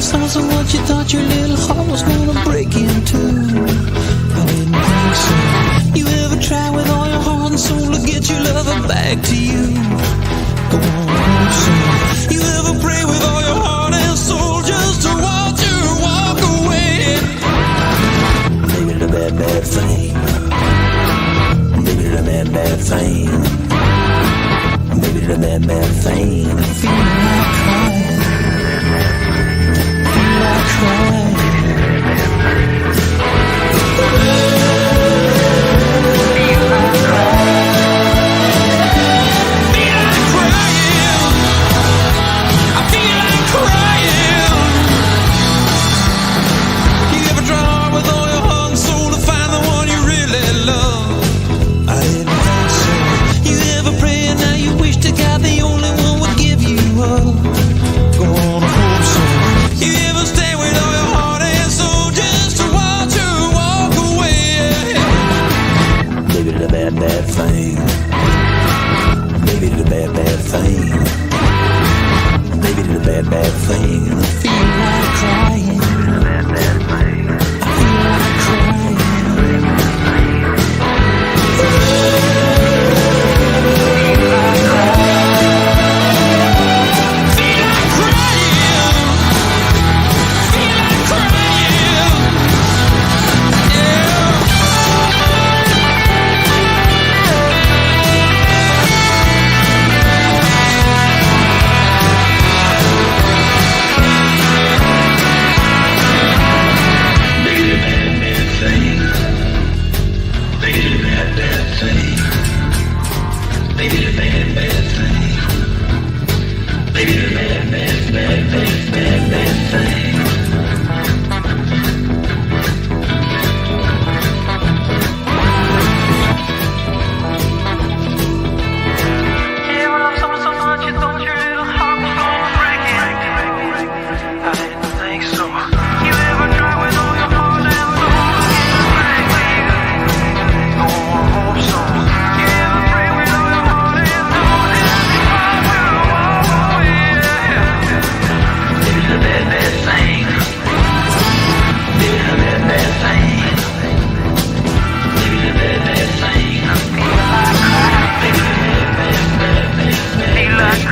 So what you thought your little heart was gonna break into? I didn't think so. You ever try with all your heart and soul to get your lover back to you? Go on, hope so. You ever pray with all your heart and soul just to watch her walk away? Maybe the bad, bad thing. Maybe the bad, bad thing. Maybe the bad, bad thing. Feeling like crying.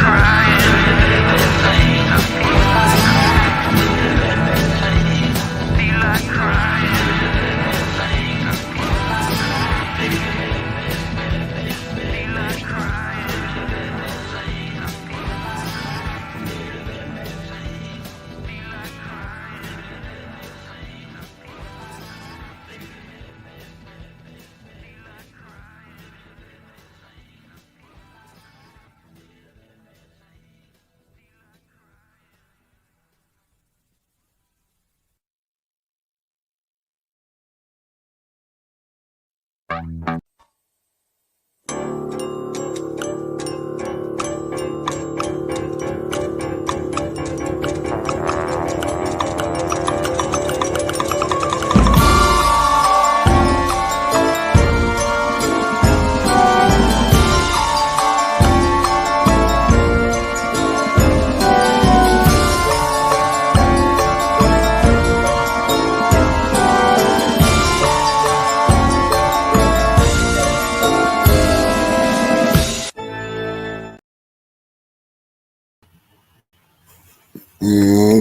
Crying.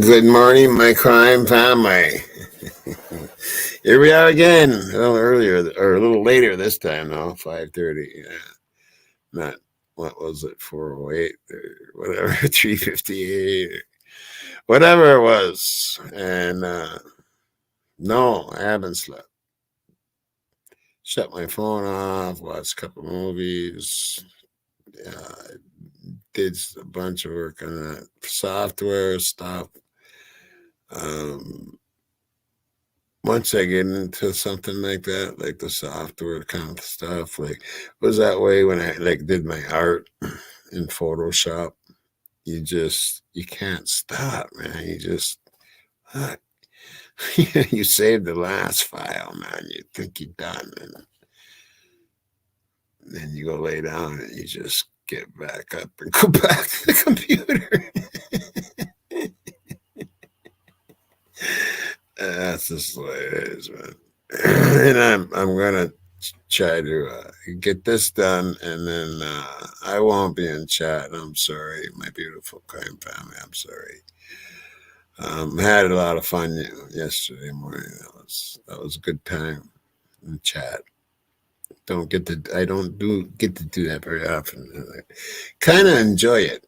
Good morning, my crime family. Here we are again. A little earlier, or a little later this time, though. 5:30. Yeah, not what was it? 4:08 or whatever. 3:58 or whatever it was. And no, I haven't slept. Shut my phone off. Watched a couple movies. Did a bunch of work on that software stuff. Once I get into something like that, like the software kind of stuff, like was that way when I like did my art in Photoshop. You can't stop, man. You save the last file, man. You think you're done, and then you go lay down and you just get back up and go back to the computer. just the way it is, man. And I'm gonna try to get this done, and then I won't be in chat. I'm sorry, my beautiful crime family. I'm sorry. Had a lot of fun yesterday morning. That was a good time in chat. I don't get to do that very often. I kind of enjoy it.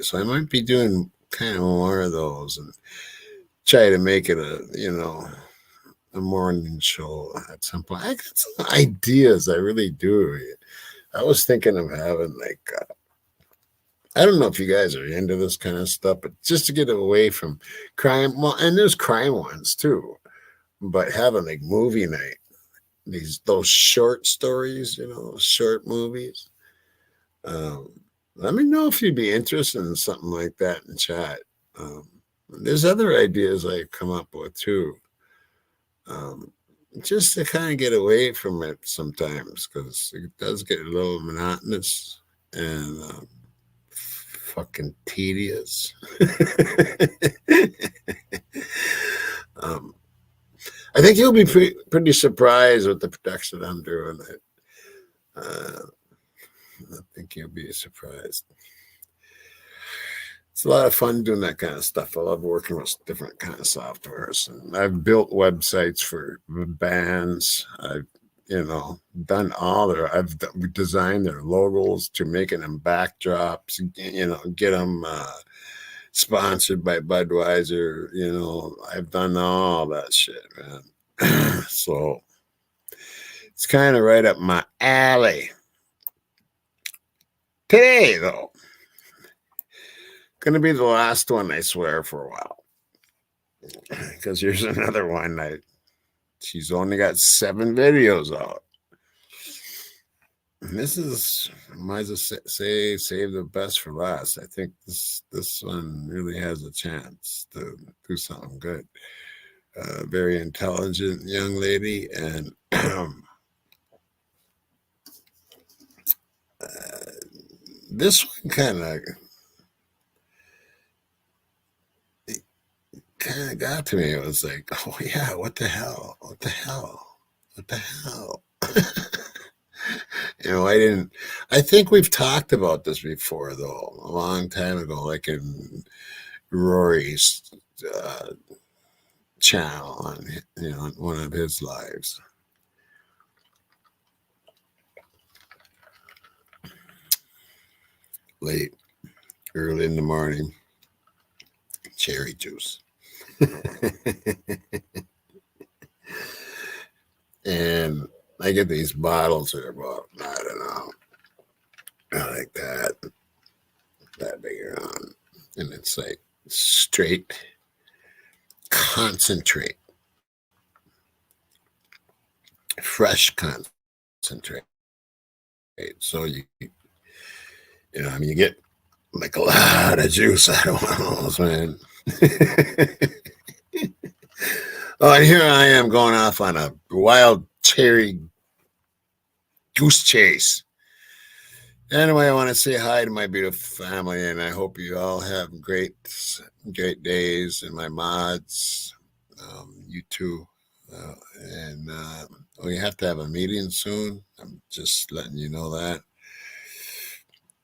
So I might be doing kind of more of those and try to make it a morning show at some point. I got some ideas. I really do. I was thinking of having I don't know if you guys are into this kind of stuff, but just to get away from crime. Well, and there's crime ones too, but having like movie night, those short stories, short movies. Let me know if you'd be interested in something like that in chat. There's other ideas I come up with too. Just to kind of get away from it sometimes, because it does get a little monotonous and fucking tedious. I think you'll be pretty surprised with the production I'm doing. I think you'll be surprised. It's a lot of fun doing that kind of stuff. I love working with different kind of softwares. And I've built websites for bands. I've done I've designed their logos to making them backdrops, get them sponsored by Budweiser. I've done all that shit, man. So it's kind of right up my alley. Today, though, going to be the last one, I swear, for a while. Because here's another one. She's only got 7 videos out. And this is, might as well say, save the best for last. I think this one really has a chance to do something good. Very intelligent young lady, and this one kind of got to me. It was like, oh yeah, what the hell? I think we've talked about this before, though, a long time ago, like in Rory's channel on one of his lives. Late, early in the morning, cherry juice. And I get these bottles that are about, I don't know, like that big around. And it's like straight concentrate, fresh concentrate. So you get like a lot of juice out of one of those, man. Oh, and here I am going off on a wild cherry goose chase. Anyway, I want to say hi to my beautiful family, and I hope you all have great days. And my mods, you too. And we have to have a meeting soon. I'm just letting you know that.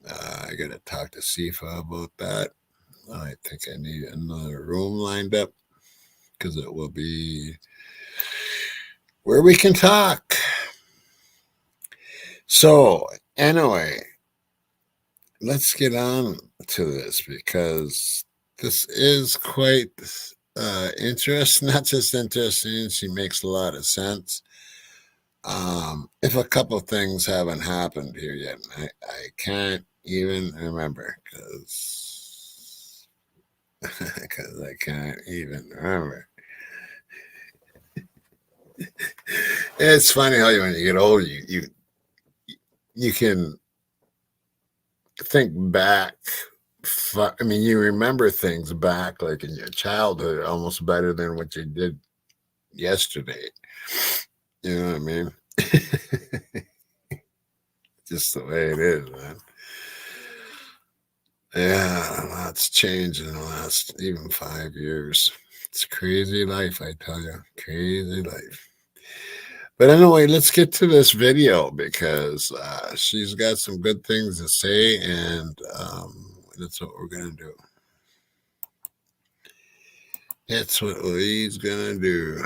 I got to talk to Sifa about that. I think I need another room lined up, because it will be where we can talk. So anyway, let's get on to this, because this is quite interesting. Not just interesting, she makes a lot of sense. If a couple of things haven't happened here yet, I can't even remember, because I can't even remember. It's funny how when you get older, you can think back. I mean, you remember things back like in your childhood almost better than what you did yesterday. You know what I mean? Just the way it is, man. Yeah, a lot's changed in the last even 5 years. It's crazy life, I tell you. Crazy life. But anyway, let's get to this video because she's got some good things to say, and that's what we're going to do. That's what Lee's going to do.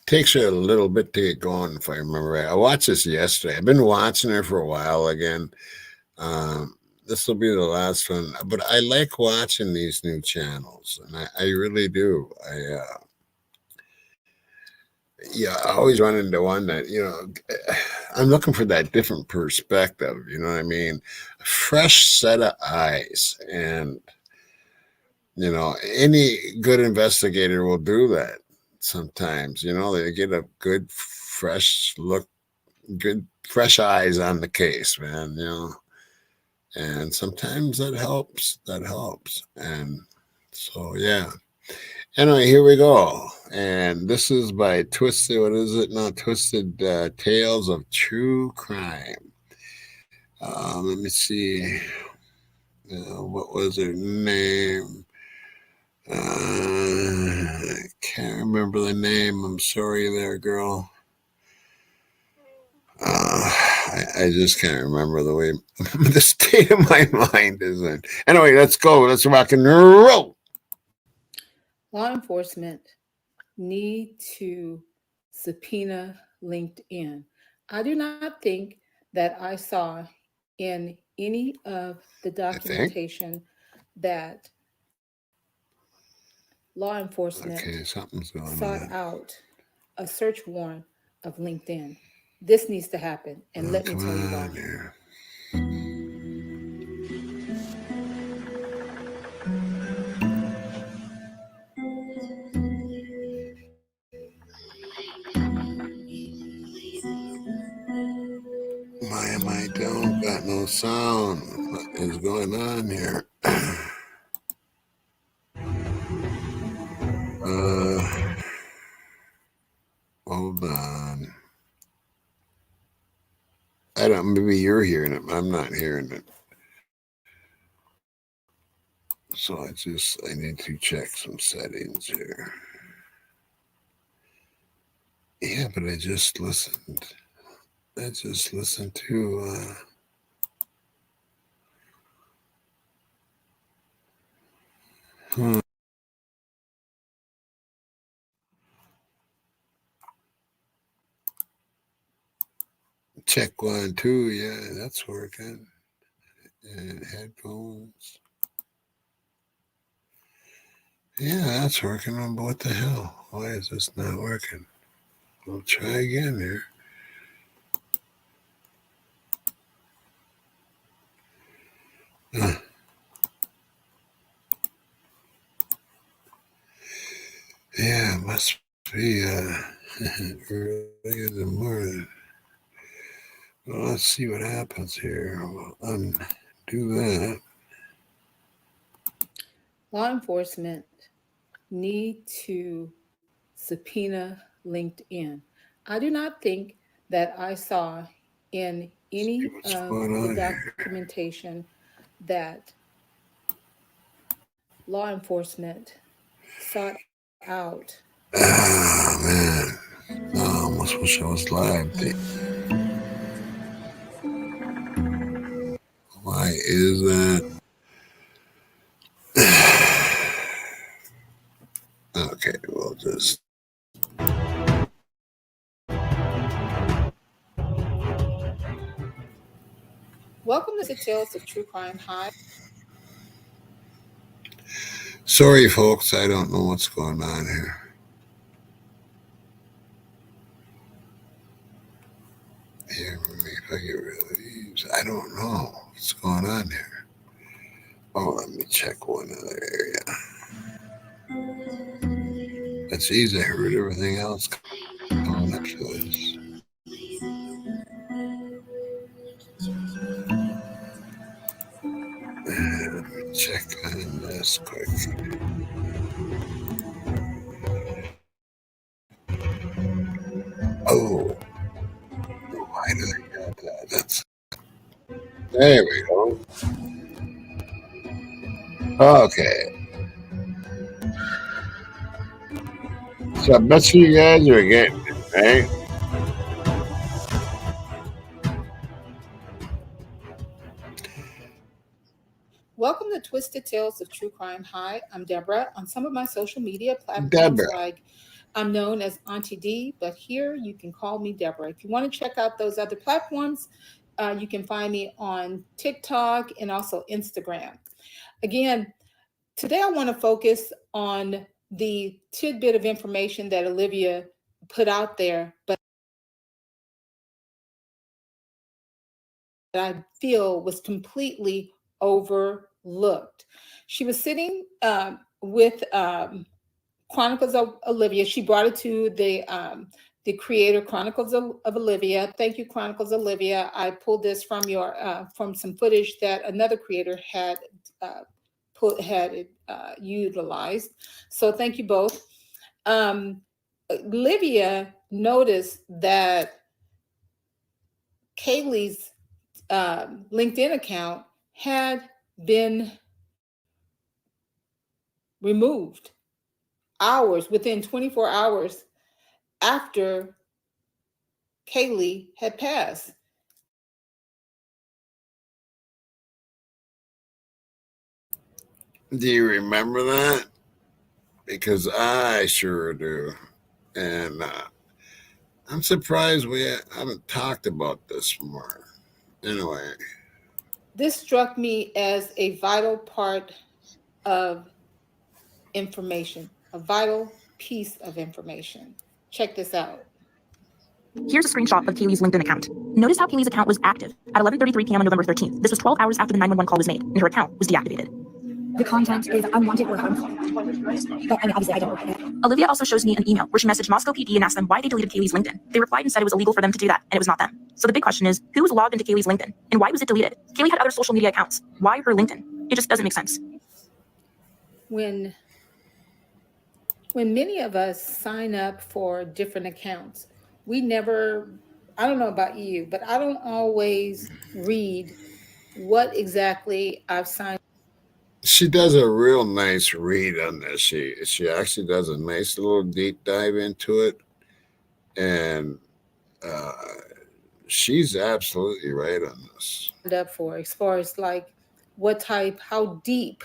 Takes her a little bit to get going, if I remember right. I watched this yesterday. I've been watching her for a while again. This will be the last one, but I like watching these new channels, and I really do. I always run into one that, I'm looking for that different perspective, you know what I mean? A fresh set of eyes. And, any good investigator will do that sometimes, they get a good, fresh look, good, fresh eyes on the case, man, and sometimes that helps. And so, yeah. Anyway, here we go. And this is by Twisted, what is it now? Twisted Tales of True Crime. Let me see. What was her name? I can't remember the name. I'm sorry there, girl. I just can't remember the way the state of my mind is in. Anyway, let's go. Let's rock and roll. Law enforcement need to subpoena LinkedIn. I do not think that I saw in any of the documentation that law enforcement something's going sought on. out a search warrant of LinkedIn. This needs to happen, and let me tell you why. Here. I don't got no sound. What is going on here? Hold on. I don't. Maybe you're hearing it. I'm not hearing it. So I need to check some settings here. Yeah, but I just listened. To check 1, 2. Yeah, that's working. And headphones. Yeah, that's working. But what the hell? Why is this not working? We'll try again here. Yeah, it must be early in the morning. Well, let's see what happens here. We'll undo that. Law enforcement need to subpoena LinkedIn. I do not think that I saw in any of the documentation that law enforcement sought out. Oh, man. I almost wish I was live. Why is that? Okay, we'll just. Welcome to Tales of True Crime High. Sorry, folks. I don't know what's going on here. Here, if I get rid of these, I don't know what's going on here. Oh, let me check one other area. That's easy. I heard everything else going up to this. Let me check on this quick. Oh, why did I get that? There we go. Okay. So I bet you guys are getting it, right? Welcome to Twisted Tales of True Crime. Hi, I'm Deborah. On some of my social media platforms, Deborah. I'm known as Auntie D, but here you can call me Deborah. If you want to check out those other platforms, you can find me on TikTok and also Instagram. Again, today I want to focus on the tidbit of information that Olivia put out there, but I feel was completely overlooked. She was sitting with Chronicles of Olivia. She brought it to the creator, Chronicles of Olivia. Thank you, Chronicles Olivia. I pulled this from some footage that another creator had utilized. So thank you both. Olivia noticed that Kaylee's LinkedIn account had been removed within 24 hours after Kaylee had passed. Do you remember that? Because I sure do. And I'm surprised we haven't talked about this more. Anyway, This struck me as a vital part of information, a vital piece of information. Check this out. Here's a screenshot of Kaylee's LinkedIn account. Notice how Kaylee's account was active at 11:33 p.m. on November 13th. This was 12 hours after the 911 call was made, and her account was deactivated. The content is unwanted or harmful. But I mean, obviously, I don't know. Olivia also shows me an email where she messaged Moscow PD and asked them why they deleted Kaylee's LinkedIn. They replied and said it was illegal for them to do that, and it was not them. So the big question is, who was logged into Kaylee's LinkedIn, and why was it deleted? Kaylee had other social media accounts. Why her LinkedIn? It just doesn't make sense. When many of us sign up for different accounts, I don't know about you, but I don't always read what exactly I've signed. she does a real nice read on this. She actually does a nice little deep dive into it, and uh, she's absolutely right on this. Up for as far as like how deep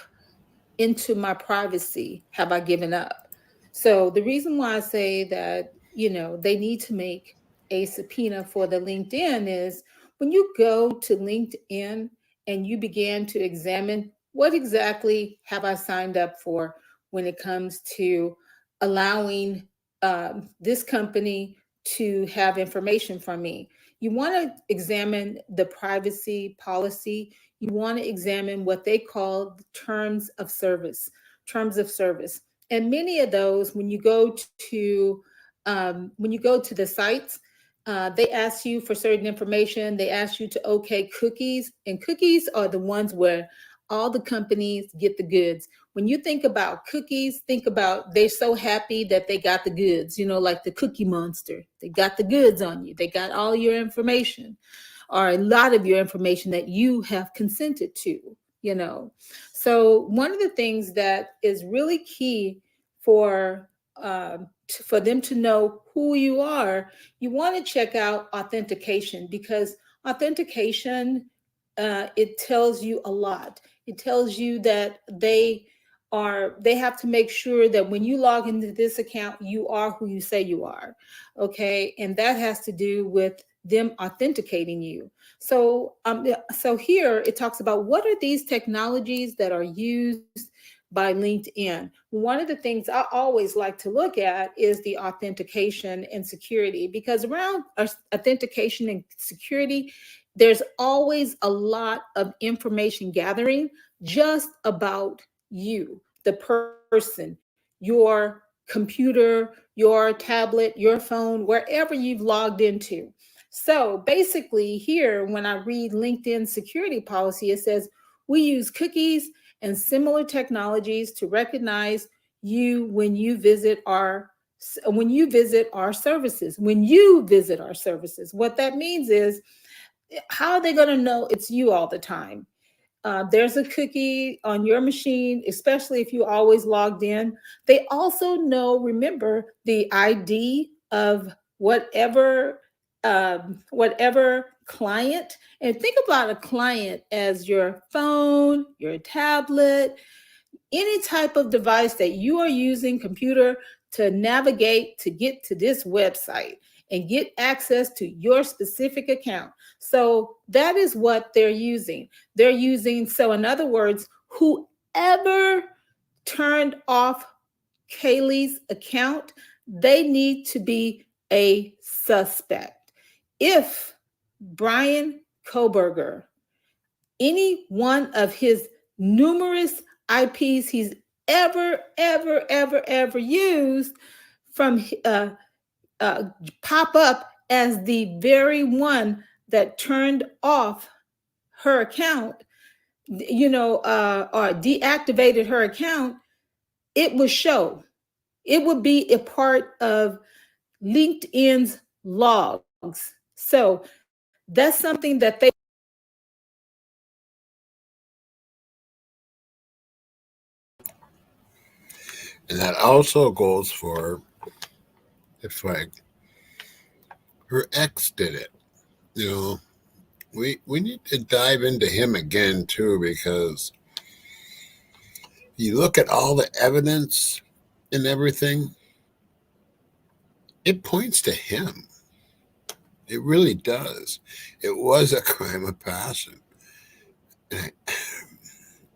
into my privacy have I given up. So the reason why I say that, they need to make a subpoena for the LinkedIn is when you go to LinkedIn and you begin to examine what exactly have I signed up for when it comes to allowing this company to have information from me. You want to examine the privacy policy. You want to examine what they call terms of service. And many of those, when you go to the sites, they ask you for certain information. They ask you to okay cookies, and cookies are the ones where all the companies get the goods. When you think about cookies, think about they're so happy that they got the goods, like the Cookie Monster. They got the goods on you. They got all your information, or a lot of your information that you have consented to, So one of the things that is really key for them to know who you are, you want to check out authentication, because authentication, it tells you a lot. It tells you that they have to make sure that when you log into this account, you are who you say you are. Okay. And that has to do with them authenticating you. So here it talks about what are these technologies that are used by LinkedIn. One of the things I always like to look at is the authentication and security, because around authentication and security, there's always a lot of information gathering just about you, the person, your computer, your tablet, your phone, wherever you've logged into. So basically here, when I read LinkedIn security policy, it says we use cookies and similar technologies to recognize you when you visit our services. What that means is, how are they going to know it's you all the time? there's a cookie on your machine, especially if you always logged in. They also know, remember, the ID of whatever whatever client. And think about a client as your phone, your tablet, any type of device that you are using, computer, to navigate to get to this website and get access to your specific account. So that is what they're using. They're using, so in other words, whoever turned off Kaylee's account, they need to be a suspect. If Bryan Kohberger, any one of his numerous IPs he's ever used from pop up as the very one that turned off her account, or deactivated her account, it would show. It would be a part of LinkedIn's logs. So that's something that they And that also goes for if like her ex did it. We need to dive into him again too, because you look at all the evidence and everything, it points to him. It really does. It was a crime of passion. And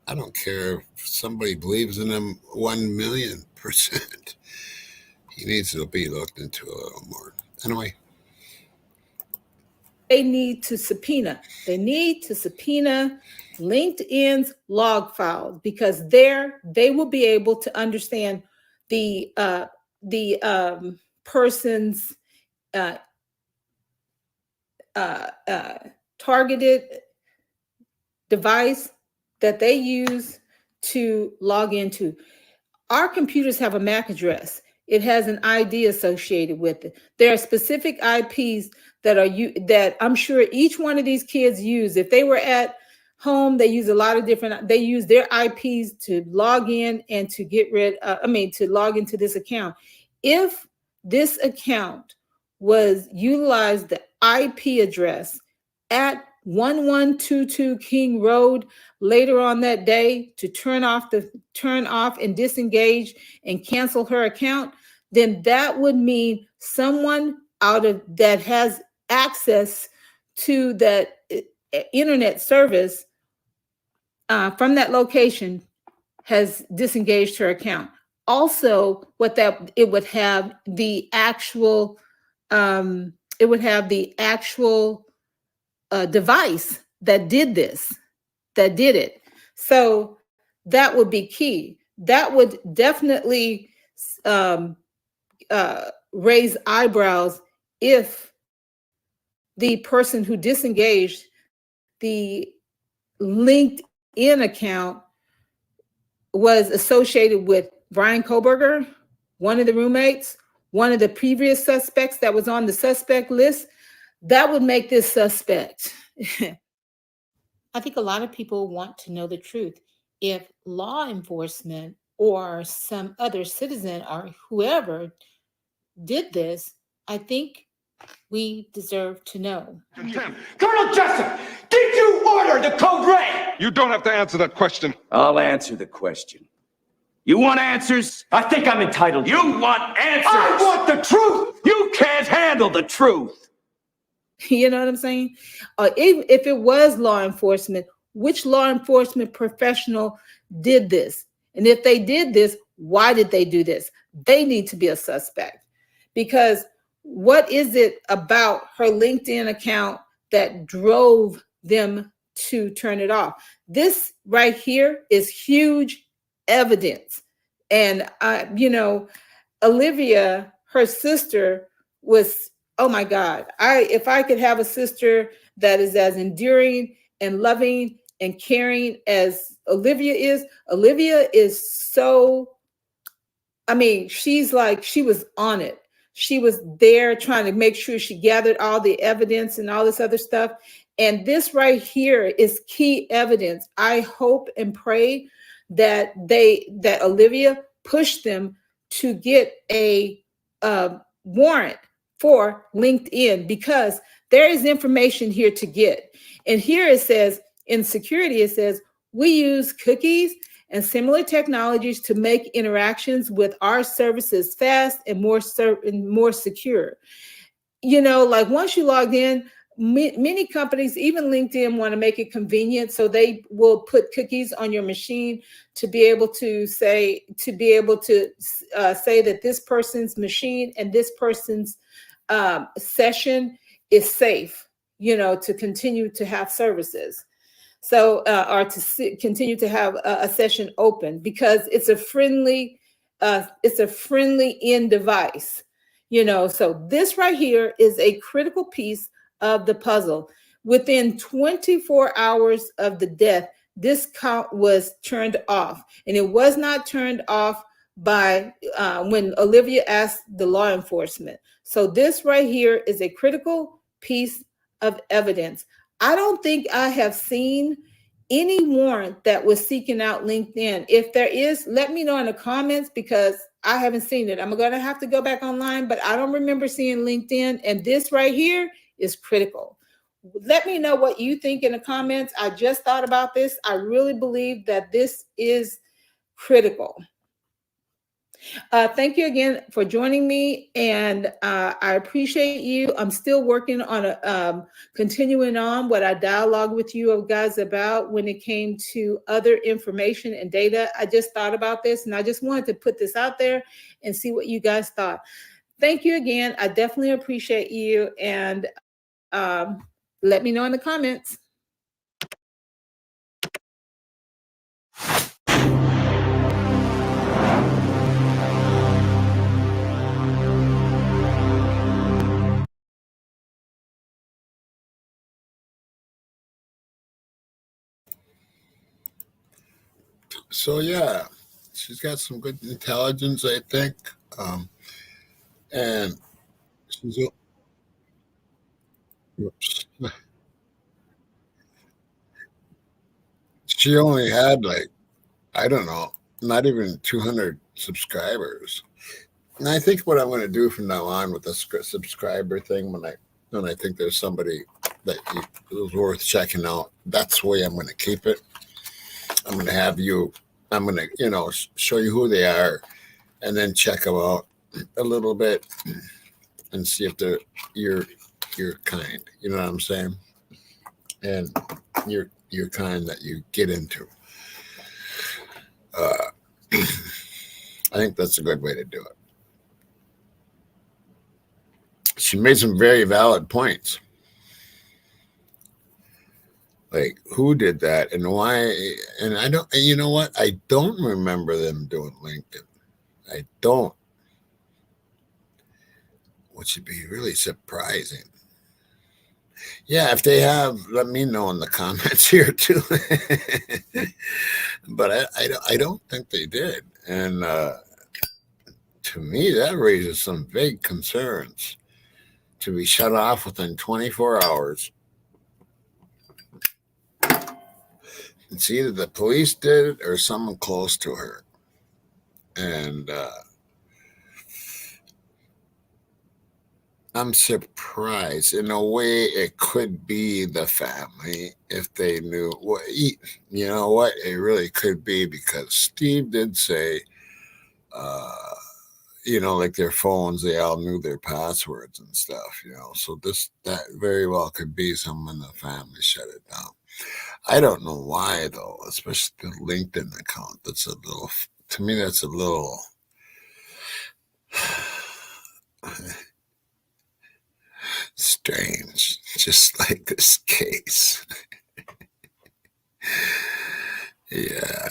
I don't care if somebody believes in him 1,000,000%. He needs to be looked into a little more. Anyway. They need to subpoena LinkedIn's log files, because there they will be able to understand the person's targeted device that they use to log into. Our computers have a MAC address. It has an ID associated with it. There are specific IPs that I'm sure each one of these kids use. If they were at home, they use a lot of different, they use their IPs to log in and to to log into this account. If this account utilized the IP address at 1122 King Road later on that day to turn off and disengage and cancel her account, then that would mean someone that has access to that internet service from that location has disengaged her account. Also, it would have the actual device that did it. So that would be key. That would definitely raise eyebrows if the person who disengaged the LinkedIn account was associated with Bryan Kohberger, one of the roommates, one of the previous suspects that was on the suspect list. That would make this suspect. I think a lot of people want to know the truth. If law enforcement or some other citizen or whoever did this, I think we deserve to know. Colonel Jessup, did you order the code red? You don't have to answer that question. I'll answer the question. You want answers? I think I'm entitled. You want answers? I want the truth! You can't handle the truth! You know what I'm saying? If it was law enforcement, which law enforcement professional did this? And if they did this, why did they do this? They need to be a suspect. Because what is it about her LinkedIn account that drove them to turn it off? This right here is huge evidence. And, Olivia, her sister, was, oh my God, if I could have a sister that is as endearing and loving and caring as Olivia is so, she was on it. She was there trying to make sure she gathered all the evidence and all this other stuff. And this right here is key evidence. I hope and pray that Olivia pushed them to get a warrant for LinkedIn, because there is information here to get. And here it says, in security, it says, we use cookies and similar technologies to make interactions with our services fast and more secure. You know, like once you log in, many companies, even LinkedIn, want to make it convenient, so they will put cookies on your machine to be able to say that this person's machine and this person's session is safe, you know, to continue to have services. So, or to continue to have a session open, because it's a friendly end device, you know. So this right here is a critical piece of the puzzle. Within 24 hours of the death, this count was turned off, and it was not turned off by when Olivia asked the law enforcement. So this right here is a critical piece of evidence. I don't think I have seen any warrant that was seeking out LinkedIn. If there is, let me know in the comments, because I haven't seen it. I'm going to have to go back online, but I don't remember seeing LinkedIn. And this right here is critical. Let me know what you think in the comments. I just thought about this. I really believe that this is critical. Thank you again for joining me, and I appreciate you. I'm still working on continuing on what I dialogue with you guys about when it came to other information and data. I just thought about this, and I just wanted to put this out there and see what you guys thought. Thank you again. I definitely appreciate you, and let me know in the comments. So yeah, she's got some good intelligence, I think, and she's. Oops. She only had, like, I don't know, not even 200 subscribers. And I think what I'm going to do from now on with the subscriber thing, when I think there's somebody that is worth checking out, that's the way I'm going to keep it. I'm going to have you. I'm going to, you know, show you who they are, and then check them out a little bit and see if they're your kind. You know what I'm saying? And your kind that you get into. I think that's a good way to do it. She made some very valid points. Like, who did that and why? And I don't, you know what? I don't remember them doing LinkedIn. I don't. Which would be really surprising. Yeah, if they have, let me know in the comments here too. But I don't think they did. And to me, that raises some big concerns. To be shut off within 24 hours. It's either the police did it or someone close to her. And I'm surprised. In a way, it could be the family if they knew. Well, you know what? It really could be, because Steve did say, you know, like their phones, they all knew their passwords and stuff, you know. So that very well could be someone in the family shut it down. I don't know why, though, especially the LinkedIn account. That's a little, to me, that's a little strange, just like this case. Yeah.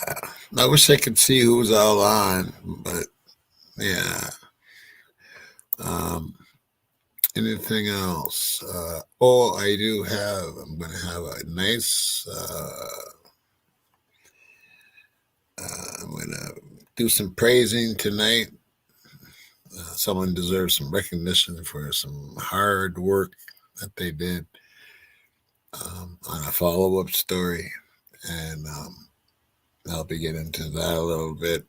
I wish I could see who's all on, but yeah. Anything else? I do have, I'm going to have a nice, I'm going to do some praising tonight. Someone deserves some recognition for some hard work that they did. on a follow-up story, and I'll be getting into that a little bit.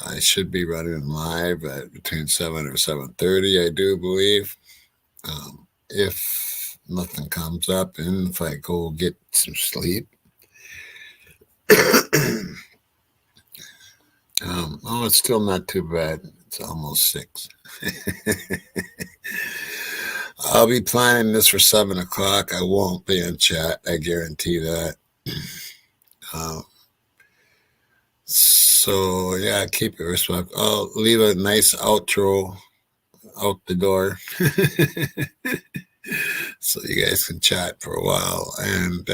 I should be running live at between 7 or 7:30, I do believe. If nothing comes up and if I go get some sleep. Oh, it's still not too bad. It's almost 6. I'll be planning this for 7 o'clock. I won't be in chat. I guarantee that. So, yeah, keep it respectful. I'll leave a nice outro out the door so you guys can chat for a while. And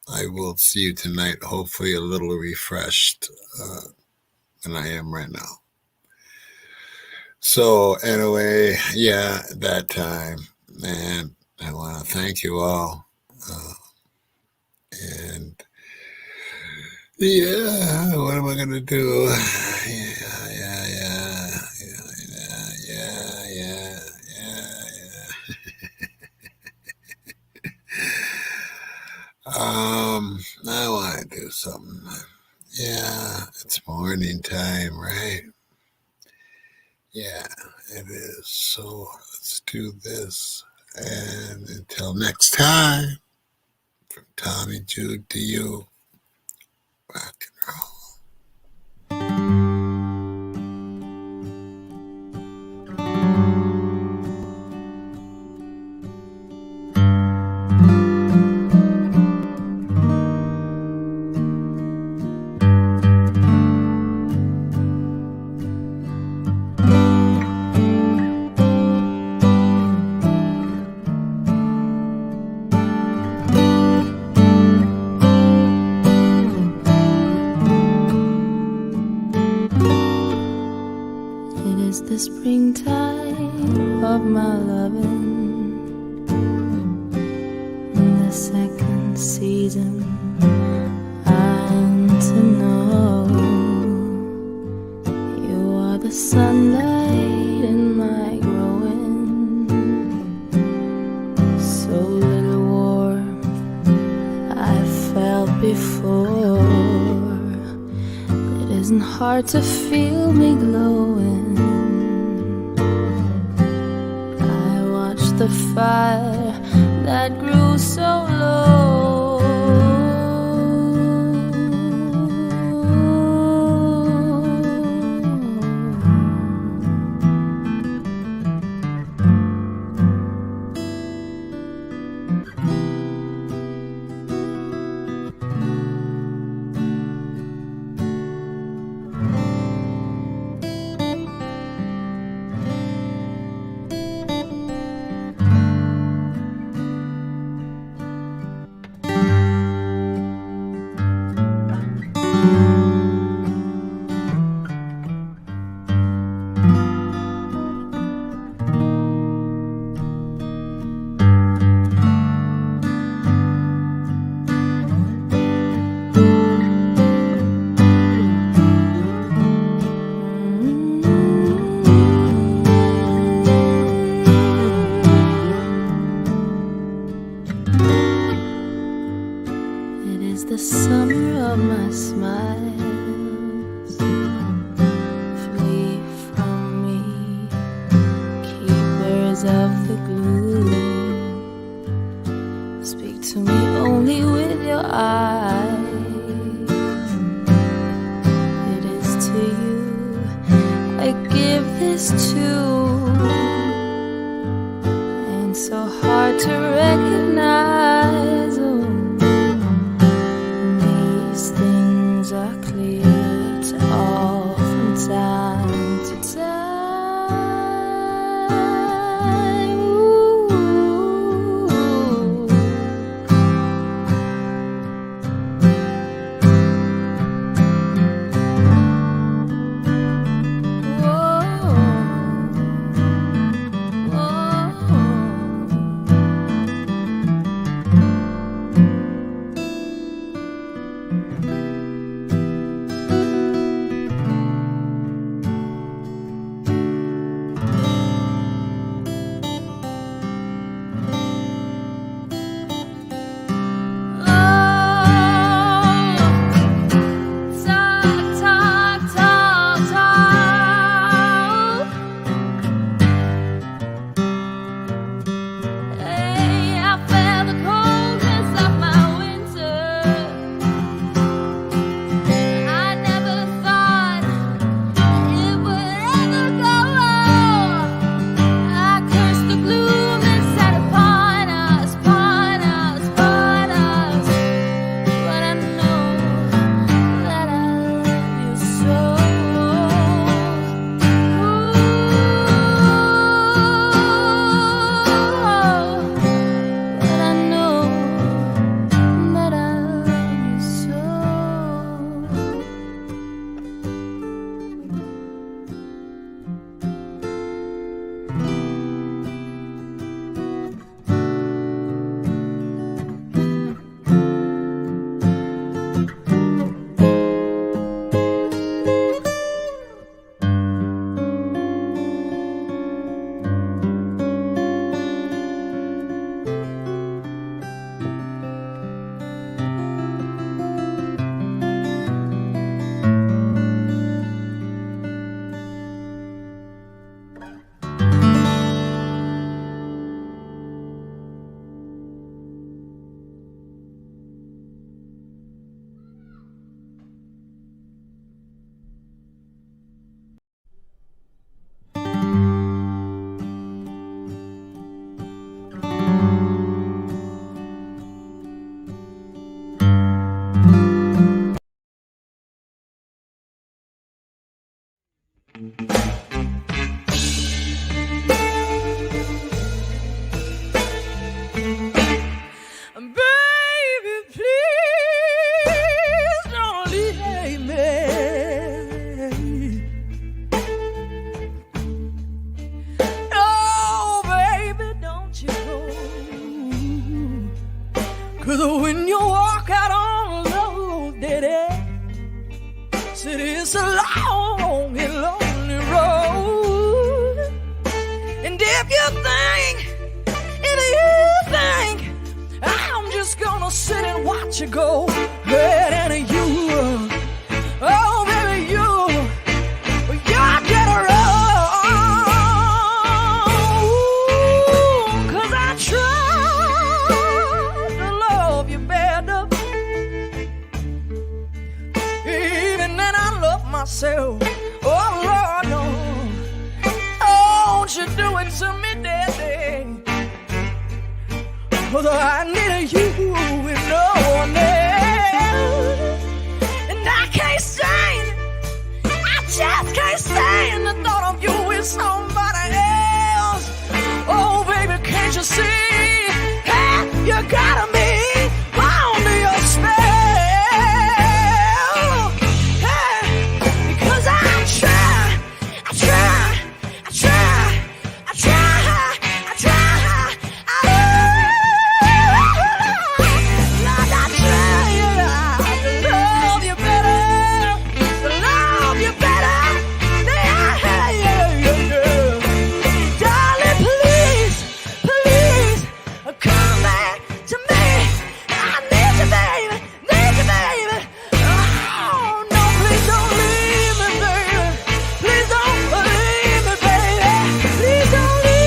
I will see you tonight, hopefully a little refreshed than I am right now. So anyway, yeah, that time, and I want to thank you all. And yeah, what am I going to do? I want to do something. Yeah, it's morning time, right? Yeah, it is. So let's do this. And until next time, from Tommy Jude to you, rock and roll. The springtime of my loving, the second season. I'm to know you are the sunlight in my growing. So little warmth I felt before. It isn't hard to feel me glowing. The fire that grew so low. The summer of my smiles, flee from me, keepers of the gloom. Speak to me only with your eyes. It is to you I give this tune, and so hard to recognize. Things are clear. long and lonely road. And if you think I'm just gonna sit and watch you go, hey, and you, oh baby, you're dead wrong. 'Cause I tried to love you better. Even then I love myself. Oh Lord, no. Don't you do it to me, daddy. Although I needed you and no one else. And I can't stand, I just can't stand the thought of you with somebody else. Oh baby, can't you see? Hey, you gotta be under your spell. Hey, because I try, I try, I try, I try, I try. Lord, I try to love you better, to love you better. Darling, please, please, come back to me. I need you, baby, need you, baby. Oh, no, please don't leave me, baby. Please don't leave me, baby. Please don't leave.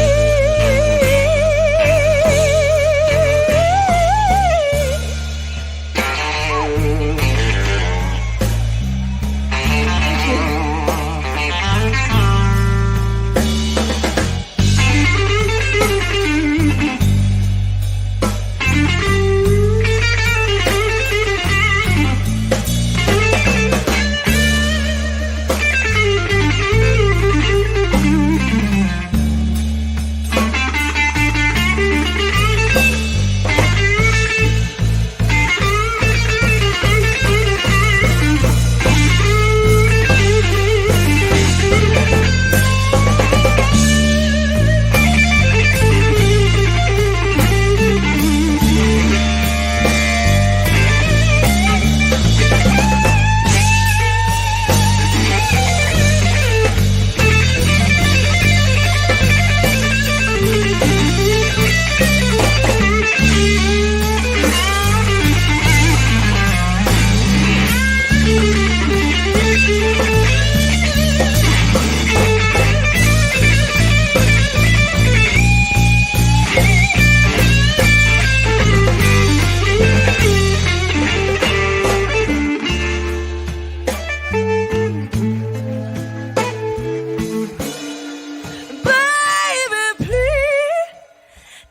Baby, please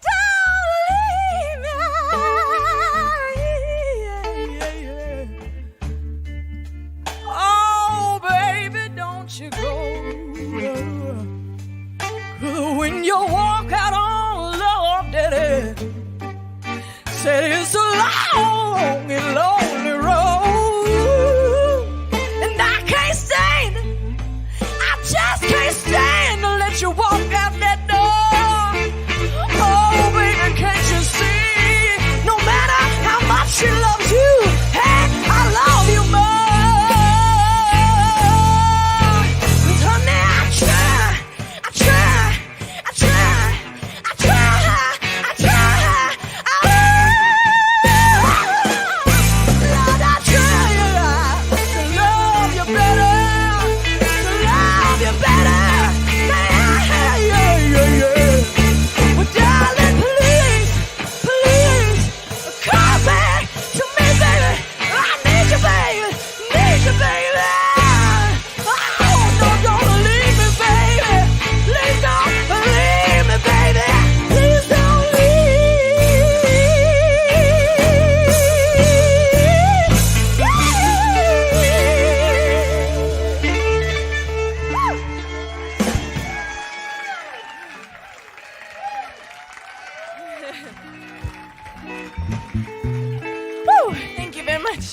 don't leave me. Oh, baby, don't you go. 'Cause when you walk out on love, daddy, said it's a long and lonely road. And I can't stand it. I just can't stand to let you walk out that door. Oh, baby, can't you see? No matter how much she loves you, hey, I love you more. 'Cause honey, I try, I try, I try, I try, I try. Lord, I try to love you better, to love you better. Well, darling, please, please, come back to me, baby. I need you, baby, need you, baby. Oh, no, don't leave me, baby. Please don't leave me, baby. Please don't leave. Woo, thank you very much.